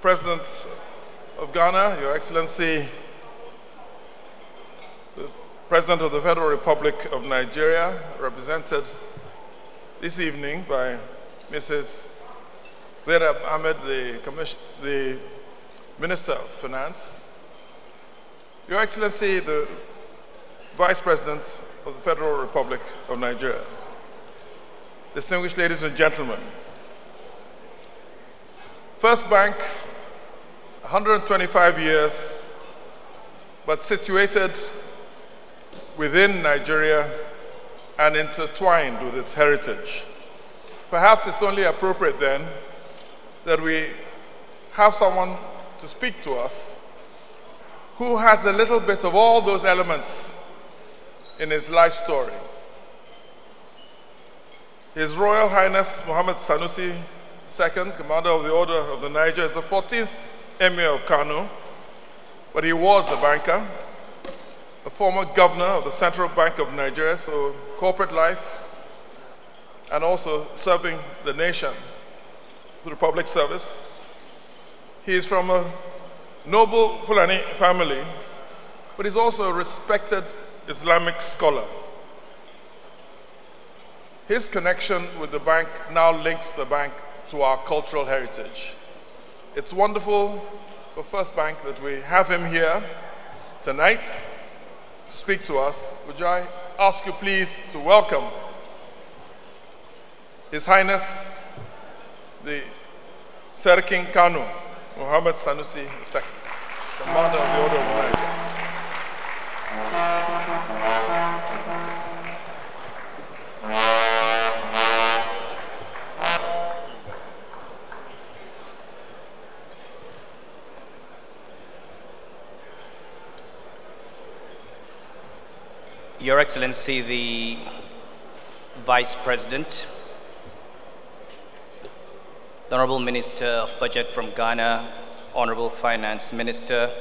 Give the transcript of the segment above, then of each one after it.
President of Ghana, Your Excellency, the President of the Federal Republic of Nigeria, represented this evening by Mrs. Zainab Ahmed, the Minister of Finance, Your Excellency, the Vice President of the Federal Republic of Nigeria, distinguished ladies and gentlemen, First Bank, 125 years, but situated within Nigeria and intertwined with its heritage. Perhaps it's only appropriate then that we have someone to speak to us who has a little bit of all those elements in his life story. His Royal Highness Mohammed Sanusi II, Commander of the Order of the Niger, is the 14th Emir of Kano, but he was a banker, a former governor of the Central Bank of Nigeria, so corporate life, and also serving the nation through public service. He is from a noble Fulani family, but he's also a respected Islamic scholar. His connection with the bank now links the bank to our cultural heritage. It's wonderful for First Bank that we have him here tonight to speak to us. Would I ask you please to welcome His Highness, the Serking Kano, Mohammed Sanusi II, Commander of the Order of the Niger. Your Excellency, the Vice President, the Honorable Minister of Budget from Ghana, Honorable Finance Minister,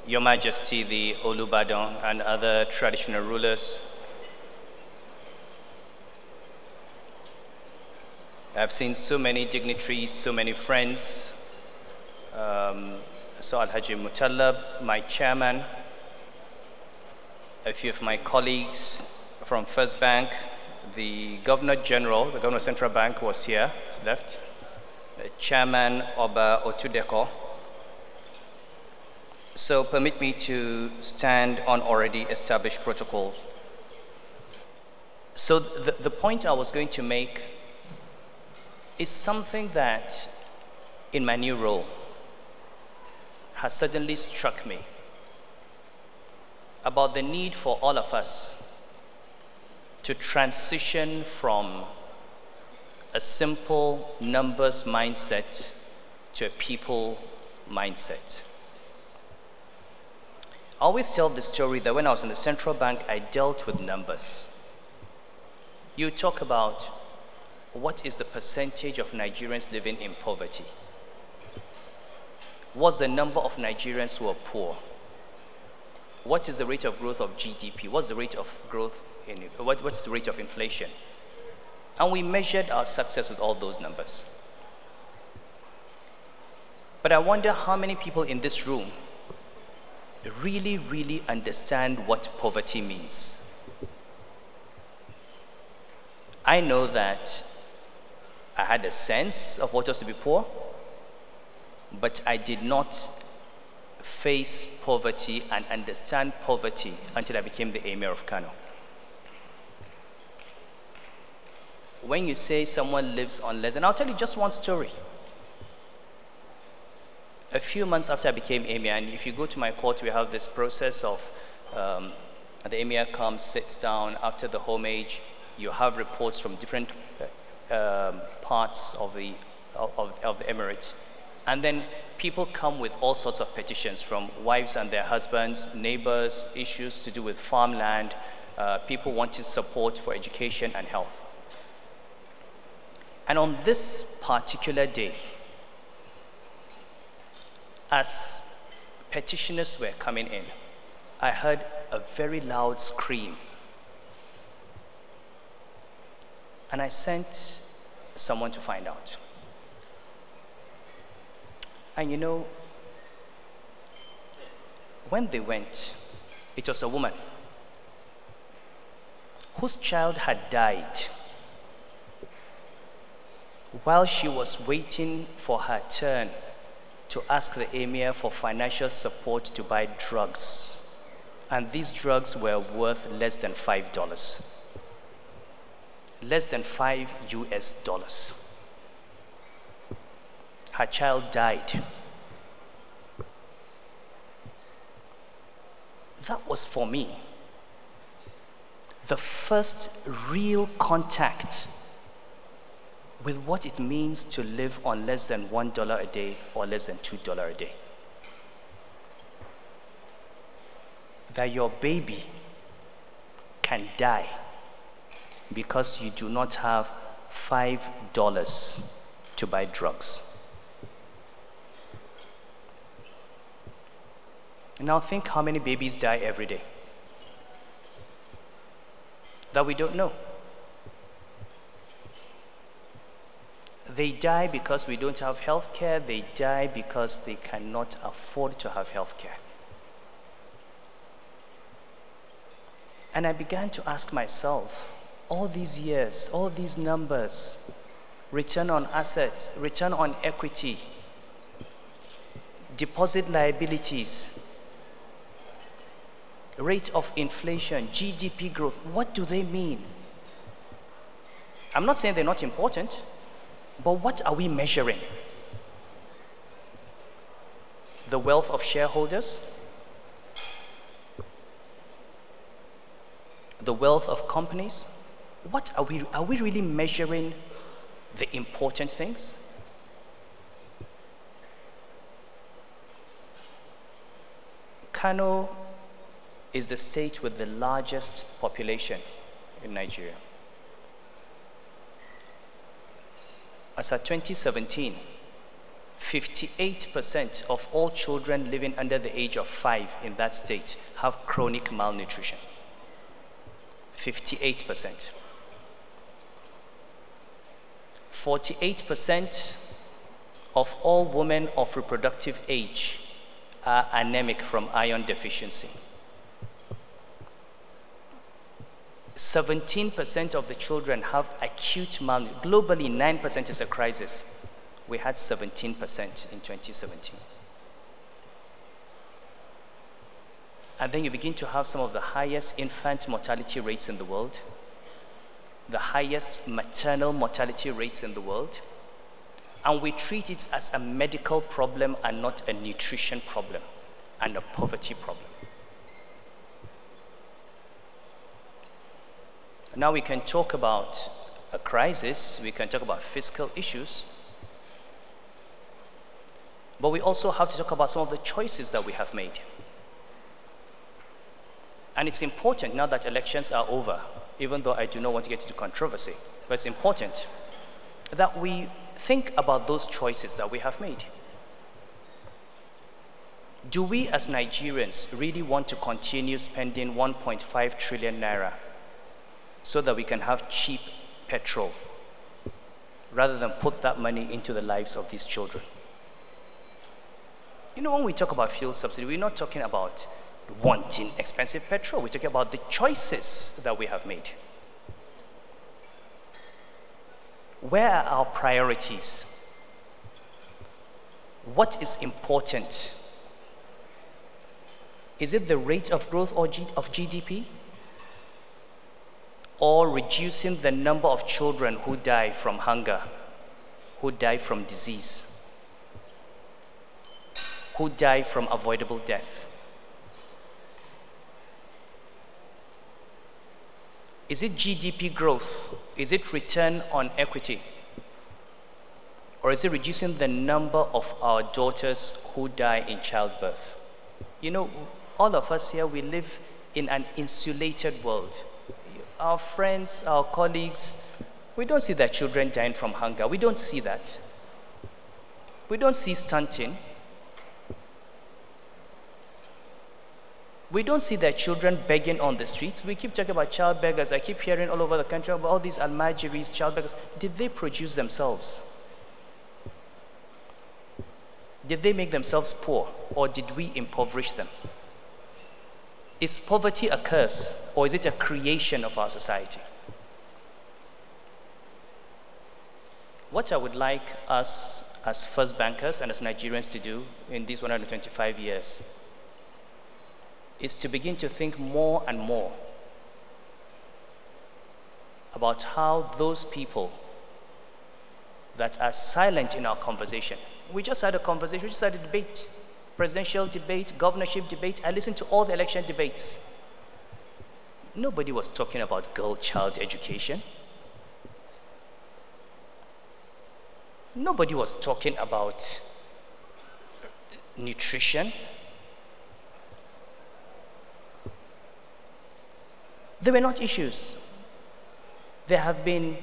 Your Majesty, the Olubadan and other traditional rulers, I've seen so many dignitaries, so many friends, so Al-Haji Mutallab, my chairman, a few of my colleagues from First Bank, the Governor General, the Governor of Central Bank was here, he's left, the Chairman Oba Otudeko. So permit me to stand on already established protocols. So the point I was going to make is something that in my new role has suddenly struck me about the need for all of us to transition from a simple numbers mindset to a people mindset. I always tell the story that when I was in the central bank, I dealt with numbers. You talk about what is the percentage of Nigerians living in poverty? What's the number of Nigerians who are poor? What is the rate of growth of GDP? What's the rate of growth in, what's the rate of inflation? And we measured our success with all those numbers. But I wonder how many people in this room really understand what poverty means. I know that I had a sense of what it was to be poor, but I did not face poverty and understand poverty until I became the Emir of Kano. When you say someone lives on less, and I'll tell you just one story. A few months after I became Emir, and if you go to my court, we have this process of the Emir comes, sits down after the homage. You have reports from different parts of the emirate. And then people come with all sorts of petitions from wives and their husbands, neighbors, issues to do with farmland, people wanting support for education and health. And on this particular day, as petitioners were coming in, I heard a very loud scream. And I sent someone to find out. And you know, when they went, it was a woman whose child had died while she was waiting for her turn to ask the emir for financial support to buy drugs. And these drugs were worth less than $5. Less than $5 US. Her child died. That was, for me, the first real contact with what it means to live on less than $1 a day or less than $2 a day. That your baby can die because you do not have $5 to buy drugs. Now think how many babies die every day that we don't know. They die because we don't have health care. They die because they cannot afford to have health care. And I began to ask myself, all these years, all these numbers, return on assets, return on equity, deposit liabilities, rate of inflation, GDP growth, what do they mean? I'm not saying they're not important, but what are we measuring? The wealth of shareholders? The wealth of companies? What are we really measuring the important things? Kano is the state with the largest population in Nigeria. As of 2017, 58% of all children living under the age of 5 in that state have chronic malnutrition. 58%. 48% of all women of reproductive age are anemic from iron deficiency. 17% of the children have acute malnutrition. Globally, 9% is a crisis. We had 17% in 2017. And then you begin to have some of the highest infant mortality rates in the world, the highest maternal mortality rates in the world, and we treat it as a medical problem and not a nutrition problem and a poverty problem. Now we can talk about a crisis, we can talk about fiscal issues, but we also have to talk about some of the choices that we have made. And it's important now that elections are over, even though I do not want to get into controversy, but it's important that we think about those choices that we have made. Do we as Nigerians really want to continue spending 1.5 trillion naira so that we can have cheap petrol, rather than put that money into the lives of these children? You know, when we talk about fuel subsidy, we're not talking about wanting expensive petrol. We're talking about the choices that we have made. Where are our priorities? What is important? Is it the rate of growth of GDP? Or reducing the number of children who die from hunger, who die from disease, who die from avoidable death? Is it GDP growth? Is it return on equity? Or is it reducing the number of our daughters who die in childbirth? You know, all of us here, we live in an insulated world. Our friends, our colleagues, we don't see their children dying from hunger. We don't see that. We don't see stunting. We don't see their children begging on the streets. We keep talking about child beggars. I keep hearing all over the country about all these almajiris, child beggars. Did they produce themselves? Did they make themselves poor, or did we impoverish them? Is poverty a curse, or is it a creation of our society? What I would like us as first bankers and as Nigerians to do in these 125 years is to begin to think more and more about how those people that are silent in our conversation. We just had a conversation, we just had a debate, presidential debate, governorship debate. I listened to all the election debates. Nobody was talking about girl-child education. Nobody was talking about nutrition. They were not issues. They have been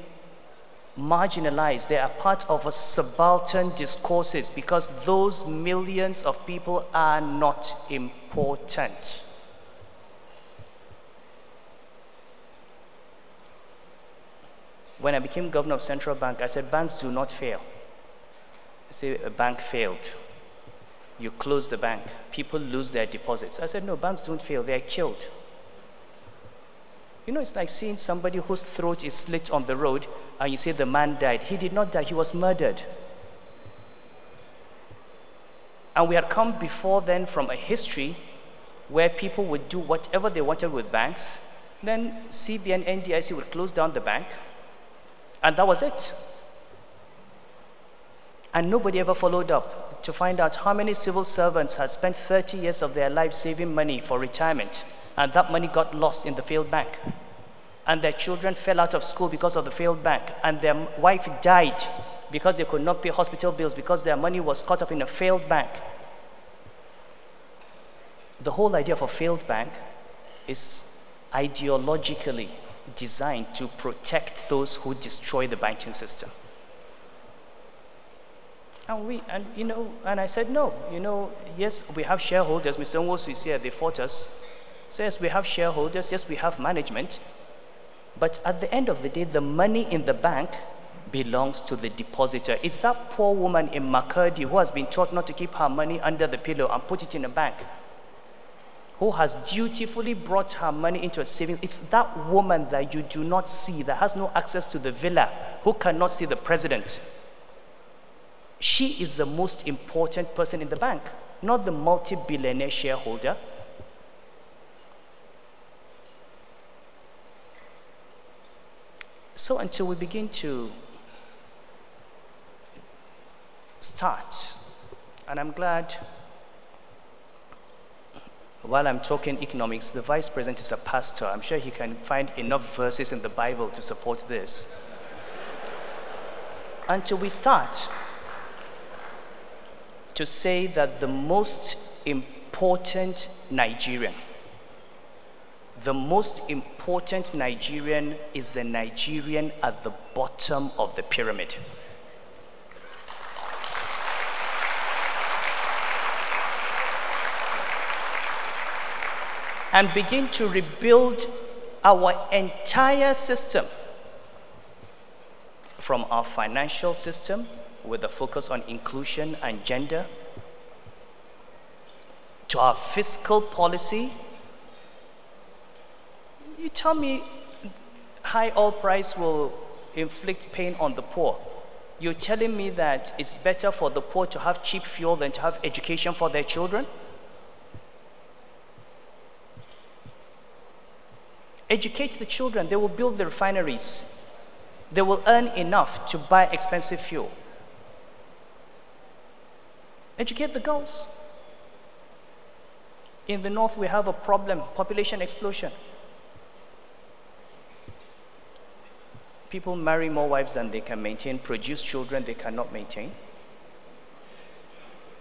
marginalized. They are part of a subaltern discourses because those millions of people are not important. When I became governor of Central Bank, I said banks do not fail. You say a bank failed. You close the bank. People lose their deposits. I said, no, banks don't fail. They are killed. You know, it's like seeing somebody whose throat is slit on the road and you say the man died. He did not die. He was murdered. And we had come before then from a history where people would do whatever they wanted with banks. Then CBN, NDIC would close down the bank. And that was it. And nobody ever followed up to find out how many civil servants had spent 30 years of their life saving money for retirement, and that money got lost in the failed bank. And their children fell out of school because of the failed bank, and their wife died because they could not pay hospital bills because their money was caught up in a failed bank. The whole idea of a failed bank is ideologically designed to protect those who destroy the banking system. And I said, no, yes, we have shareholders. Mr. Nwosu is here, they fought us. So yes, we have shareholders, yes, we have management. But at the end of the day, the money in the bank belongs to the depositor. It's that poor woman in Makurdi who has been taught not to keep her money under the pillow and put it in a bank, who has dutifully brought her money into a savings. It's that woman that you do not see, that has no access to the villa, who cannot see the president. She is the most important person in the bank, not the multi-billionaire shareholder. So until we begin to start, and I'm glad while I'm talking economics, the vice president is a pastor. I'm sure he can find enough verses in the Bible to support this. Until we start to say that the most important Nigerian is the Nigerian at the bottom of the pyramid. And begin to rebuild our entire system, from our financial system with a focus on inclusion and gender, to our fiscal policy. You tell me high oil price will inflict pain on the poor. You're telling me that it's better for the poor to have cheap fuel than to have education for their children? Educate the children, they will build the refineries. They will earn enough to buy expensive fuel. Educate the girls. In the north, we have a problem, population explosion. People marry more wives than they can maintain, produce children they cannot maintain.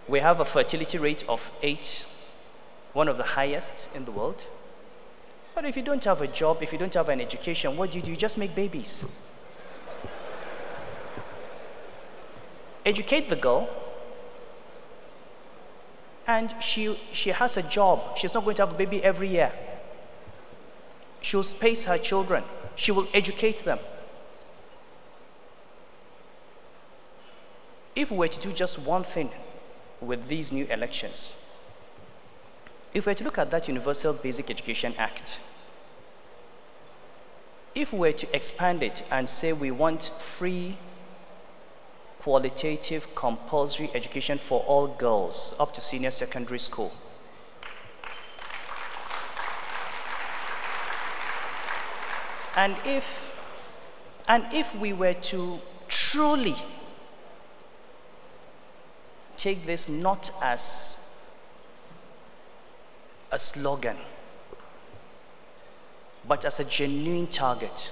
We have a fertility rate of 8, one of the highest in the world. But if you don't have a job, if you don't have an education, what do? You just make babies. Educate the girl, And she has a job. She's not going to have a baby every year. She'll space her children. She will educate them. If we were to do just one thing with these new elections, if we were to look at that Universal Basic Education Act, if we were to expand it and say we want free, qualitative, compulsory education for all girls up to senior secondary school, and if we were to truly take this not as a slogan, but as a genuine target,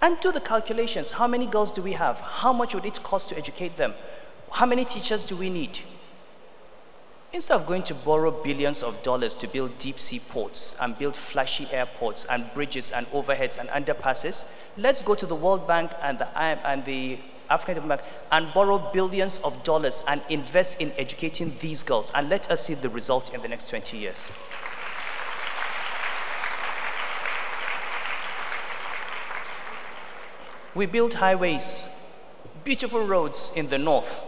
and do the calculations. How many girls do we have? How much would it cost to educate them? How many teachers do we need? Instead of going to borrow billions of dollars to build deep sea ports and build flashy airports and bridges and overheads and underpasses, let's go to the World Bank and the African Development Bank and borrow billions of dollars and invest in educating these girls, and let us see the result in the next 20 years. We build highways, beautiful roads in the north.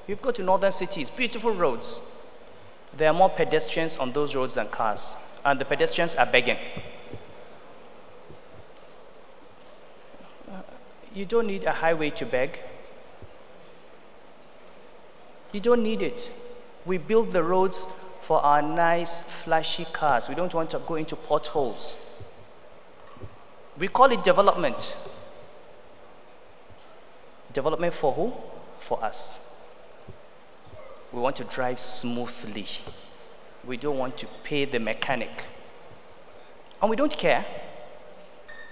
You go to northern cities, beautiful roads. There are more pedestrians on those roads than cars, and the pedestrians are begging. You don't need a highway to beg. You don't need it. We build the roads for our nice, flashy cars. We don't want to go into potholes. We call it development. Development for who? For us. We want to drive smoothly. We don't want to pay the mechanic. And we don't care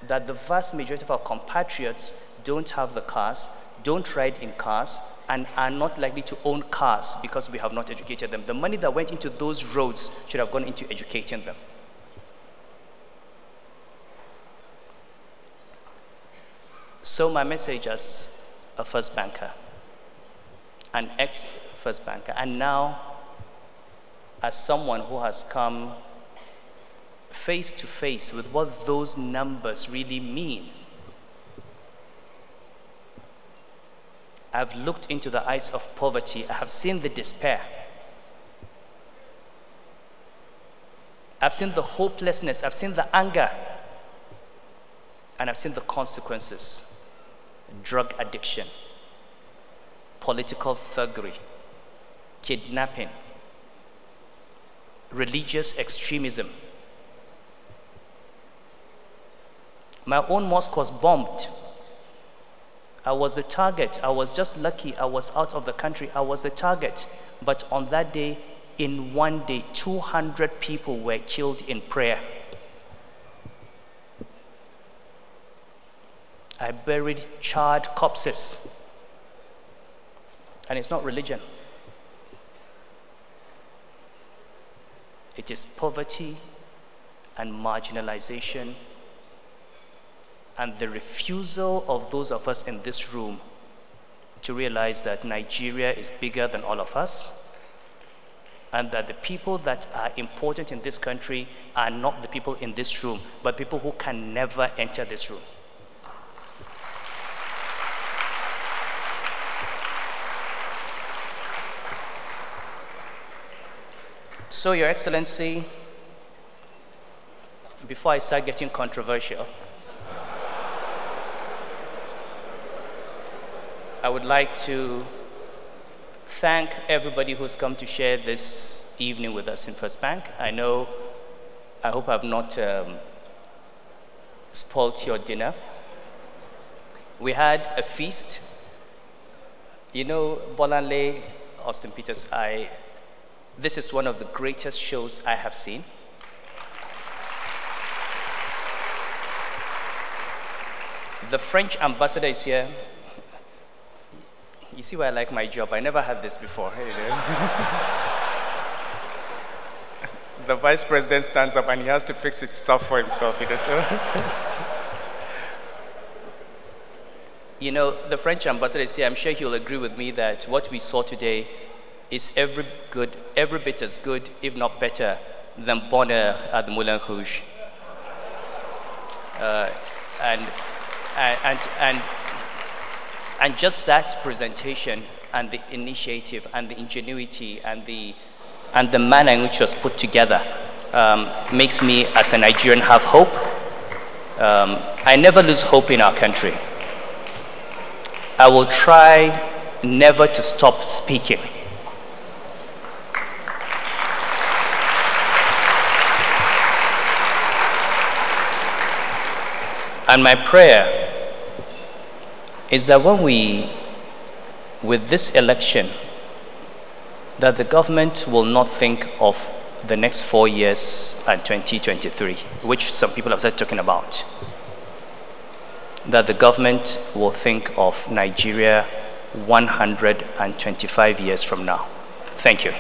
that the vast majority of our compatriots don't have the cars, don't ride in cars, and are not likely to own cars because we have not educated them. The money that went into those roads should have gone into educating them. So my message as a first banker, an ex-first banker, and now as someone who has come face to face with what those numbers really mean. I've looked into the eyes of poverty. I have seen the despair. I've seen the hopelessness. I've seen the anger. And I've seen the consequences. Drug addiction, political thuggery, kidnapping, religious extremism. My own mosque was bombed. I was the target. I was just lucky I was out of the country. I was the target. But on that day, in one day, 200 people were killed in prayer. I buried charred corpses. And it's not religion. It is poverty and marginalization and the refusal of those of us in this room to realize that Nigeria is bigger than all of us, and that the people that are important in this country are not the people in this room, but people who can never enter this room. So, Your Excellency, before I start getting controversial, I would like to thank everybody who's come to share this evening with us in First Bank. I hope I've not spoilt your dinner. We had a feast. You know, Bolanle, Austin Peters, this is one of the greatest shows I have seen. The French ambassador is here. You see why I like my job. I never had this before. The vice president stands up and he has to fix his stuff for himself. You know, the French ambassador is here. I'm sure he'll agree with me that what we saw today is every bit as good, if not better, than Bonheur at the Moulin Rouge. And just that presentation and the initiative and the ingenuity and the manner in which it was put together makes me, as a Nigerian, have hope. I never lose hope in our country. I will try never to stop speaking. And my prayer is that when with this election, that the government will not think of the next 4 years and 2023, which some people have started talking about. That the government will think of Nigeria 125 years from now. Thank you.